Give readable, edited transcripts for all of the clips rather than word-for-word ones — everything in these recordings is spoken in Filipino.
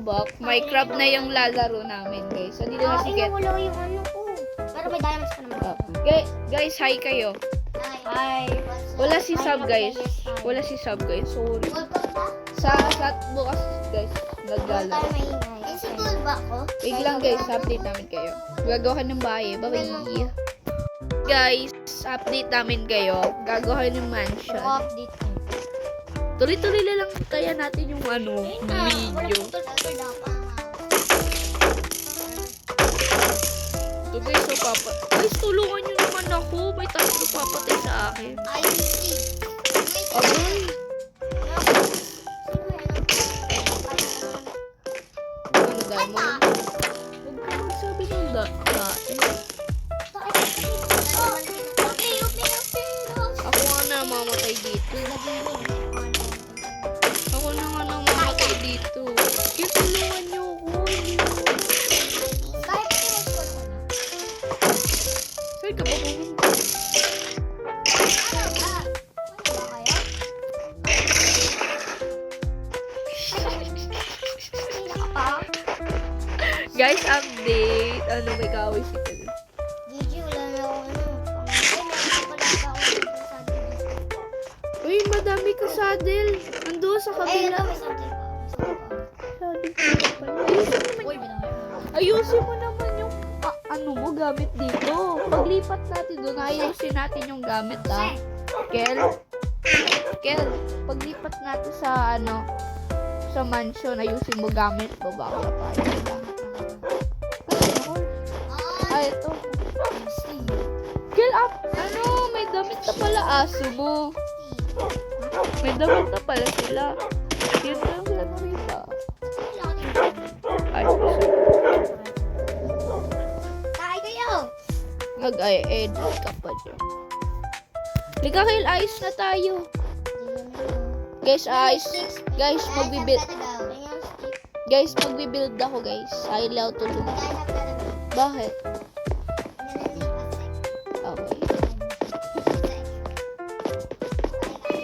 Roblox, Minecraft na yung lalaro namin, guys. So, dito na si Ket. Wala yung ano ko. Pero may diamonds pa naman. Guys, hi kayo. Hi. Wala si Sub, guys. Wala si Sub, guys. Sorry. Sa bukas, guys, naglalaro. Sa tool ba ako? Wait lang, guys. Update namin kayo. Gagawa ng bahay. Bye-bye. Guys, update namin kayo. Gagawa ng mansion. Update. Tuloy-tuloy lang kaya natin yung video. So guys, so guys, tulungan nyo naman ako. May tatlo papatay sa akin. I see. Abay. Ano diamond? Huwag ka magsabi ng dati. Ako nga na mamatay dito. Ako na nga nang mamatay dito. Kaya tulungan nyo ako. Saan ka ba pumunta? Guys, update. Ano, may kaway si Kel. Uy, madami ka saddle. Ando sa kabila. Ayusin mo naman yung ano mo, gamit dito. Paglipat natin doon, ayusin natin yung gamit, ha? Kel, paglipat natin sa sa mansion, ayusin mo gamit. Baba ko na tayo. Ay, ito. Kel, may damit na pala aso mo. May damit na pala sila. Yun lang sila nakita. Ay, mag-edit ka pa dyan. Liga, Kel, ayos na tayo. Guys, ayos. Guys, magbibuild. Guys, magbibuild ako, guys. Ayaw tulungan. Bakit? Okay.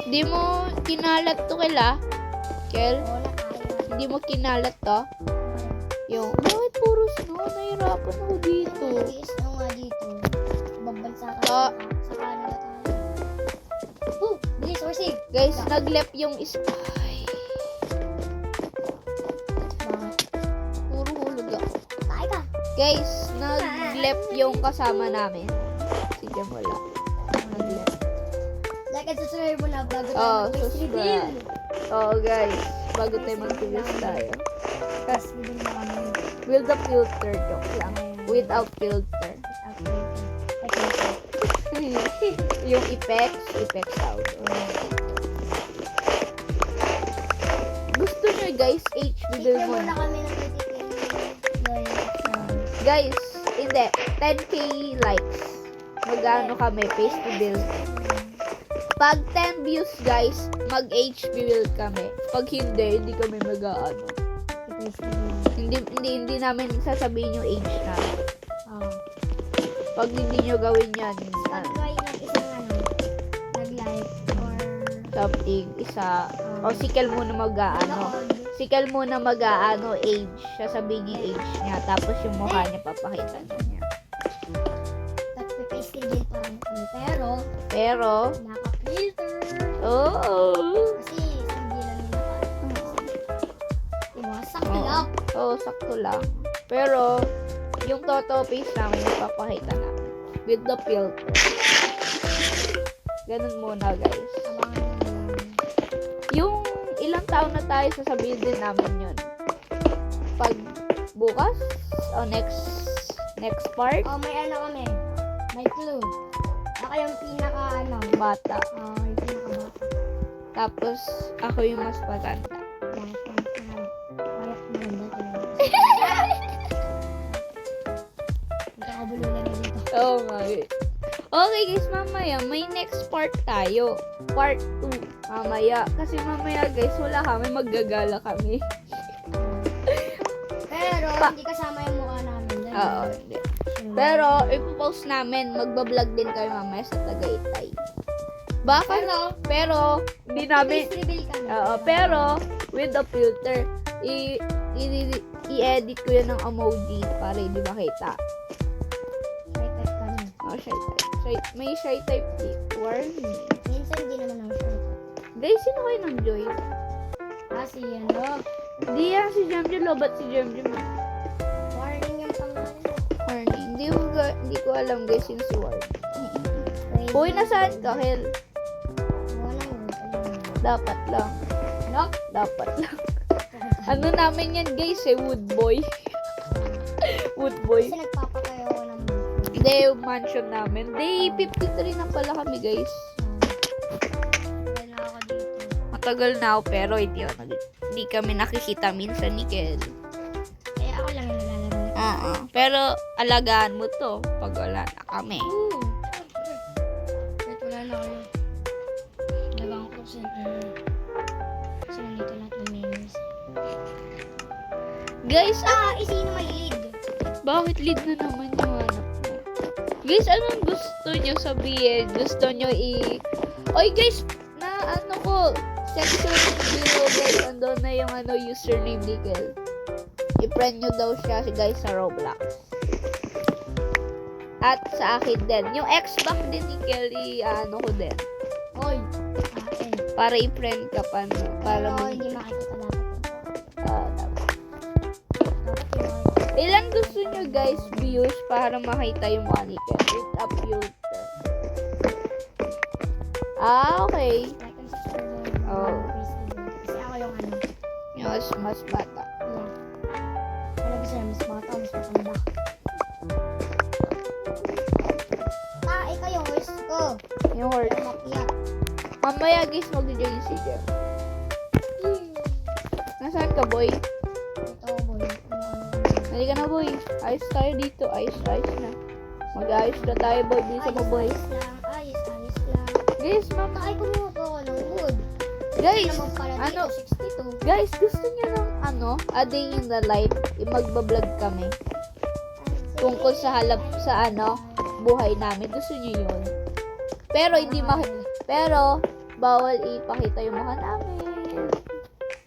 Hindi mo kinalat to, Kel? Hindi mo kinalat to? Yung, bakit puro snow? Nahirapan ako dito. Guys, nag-left yung ay. Puro hulog ako. Guys, nag-left yung kasama namin. Sige, wala. Nag-left. Like and subscribe mo na bago Oh, tayo subscribe. Oh, guys, bago tayo mag-videos tayo. Kasi hindi na kami. With the filter, joke lang. Without filter. Yung effects out. Gusto nyo, guys, HP build mo na. kami nagtitipid. Guys, hindi. 10k likes. Magano kami, paste to build. Pag 10 views, guys, mag-HP build kami. Pag hindi kami mag-ano. Hindi namin sasabihin yung age na. Pag hindi nyo gawin yan, nag-like or something, isa, o si Kel muna si Kel muna age, sasabihin yung age niya, tapos yung mukha niya papakita niya. Nag-paste din parang kami, pero, naka-filter. Kasi hindi lang yung sakto lang. Sakto lang. Pero, yung totoo face namin, ipapakita namin. With the filter. Ganun muna, guys. Yung ilang taon na tayo, sasabihin din namin yun. Pag bukas, o next part, May kami. May clue. Ako yung bata. Yung pinaka-bata. Tapos, ako yung mas matanda. Oh my. Okay guys, mamaya may next part tayo. Part 2. Mamaya. Kasi mamaya guys, wala kami, maggagala kami. Pero, hindi kasama yung mukha namin. Oo, hindi. Pero, ipopost namin, magbablog din kayo mamaya sa Tagaytay. Baka, pero, hindi namin, Face reveal kami. pero, with the filter, i-edit ko yan ng emoji para hindi makita. Shy type ka na. Oh, shy type. May shy type dito. Warning. Minsan hindi naman ako shy type. Guys, sino kayo ng Joy? Si ano? Di yan si Jemjem. Lobat si Jemjem. Warning yung pangalan. Warning. Hindi ko alam guys sino si Warning. Uy, nasaan ka, Hel? Walang wood. Dapat lang. Ano? Dapat lang. Ano namin yan guys eh, wood boy. Wood boy. Kasi nagpapakayo ako ng Hindi, yung mansion namin. Day 53 na pala kami guys. Wala na ako dito. Matagal na ako pero hindi kami nakikita minsan ni Kel. Kaya ako lang yung naglalaro. Pero alagaan mo to pag wala na kami. Kahit wala na kayo. Nagawa ko sa kasi nandito lahat ng memes. Guys, Sino may lead? bakit lead na naman yung anak mo? Guys, anong gusto nyo sabihin? Gusto nyo Oy guys, na ano ko, section below guys, andun na yung username ni Kel. I-friend nyo daw siya guys sa Roblox. At sa akin din. Yung Xbox din ni Kel, ano ko din. Hoy! Para i-friend ka pa, no? Para Pero hindi makikita dapat. dapat. Dapat yun. Ilan gusto nyo guys views para makita yung mukha ni Kel? With a filter. Okay. Like and subscribe. Oh. Kasi ako yung ano. Yung mas bata. Yeah. Ano gusto niya? Mas bata o mas matanda? Ikaw yung wish ko. Yung horse. Yung mapiyak. Mamaya guys, mag-join si Jem. Nasaan ka, boy? Ito, boy. Halika na, boy. Ayos tayo dito. Ayos na. Mag-ayos na tayo, boy. Bisa mo, boy. Ayos lang. Guys, mama. Ay, kumuha ko ako ng wood. Guys, Naman pala ano? dito, 62. Guys, gusto niyo ng a day in the life, magbablog kami. Tungkol sa buhay namin. Gusto niyo yun. Pero pero bawal ipakita yung mukha namin.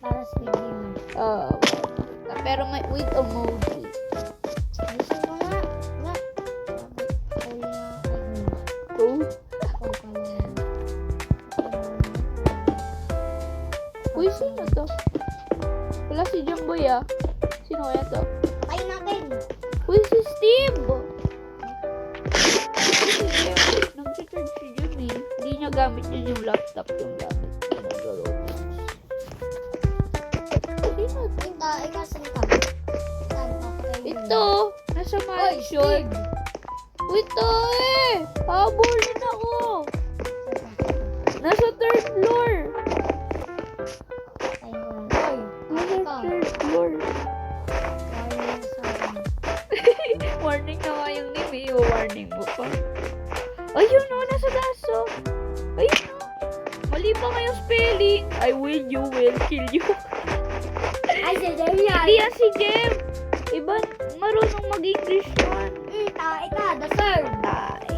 Para sa video. Pero may with emoji. Gusto ko nga. Huli nga. Oh. Uy, sino to? Wala si Jumboy ah. Sino kaya to? Ay, natin. Uy, si Steve! Nag-charge si Jun eh. Hindi niya gamit yun yung laptop yung gamit. Sino to? Ikaw, saan ka? Ito! Nasa mansion. Uy, ito eh! Habulin ako! Nasa third floor! Nasa third floor. Warning na nga yung name eh. Warning mo pa. Ayun o, nasa daso. Ayun o. Mali pa kayong spelling. I will, you will, kill you. Ay, si Jem yan. Hindi yan si Jem. Iba, marunong mag-English yan. Ika, the third. Tay.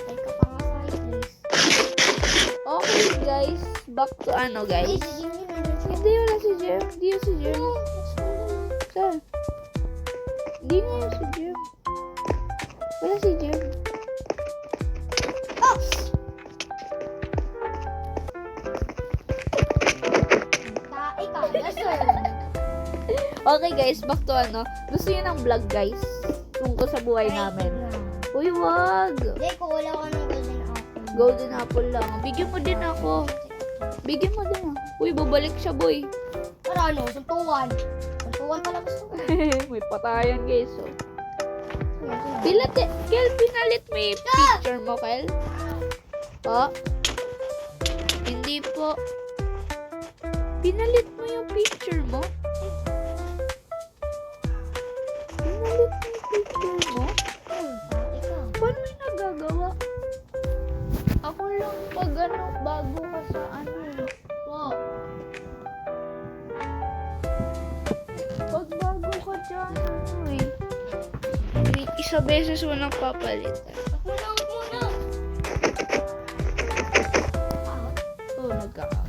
Ay, ka pa nga sa please. Okay guys, back to guys. Ay, si Jem yun. Nandun siya. Hindi wala si Jem. Hindi yun si Jem. Saan? Hindi na yun si Jem. Wala si Jem. Oh! Ika, the third. Okay guys, back to Gusto nyo ng vlog guys? Tungkol sa buhay namin. Uy, wag! Hindi, kukuha ko ng golden apple. Golden apple lang. Bigyan mo din ako. Bigyan mo din ako. Uy, babalik siya boy. Para ano, suntukan. Suntukan pala gusto ko. May patayan guys. Oh. Kel, pinalit mo yung picture mo, Kel? Po? Hindi po. Pinalit mo yung picture mo? Pinalit mo yung picture mo? Ikaw. Paano yung nagagawa? Ako lang pag bago ka sa po. Pag bago ka dyan, Wait, isa beses mo nang papalitan. Muna. Oh, nagkaka.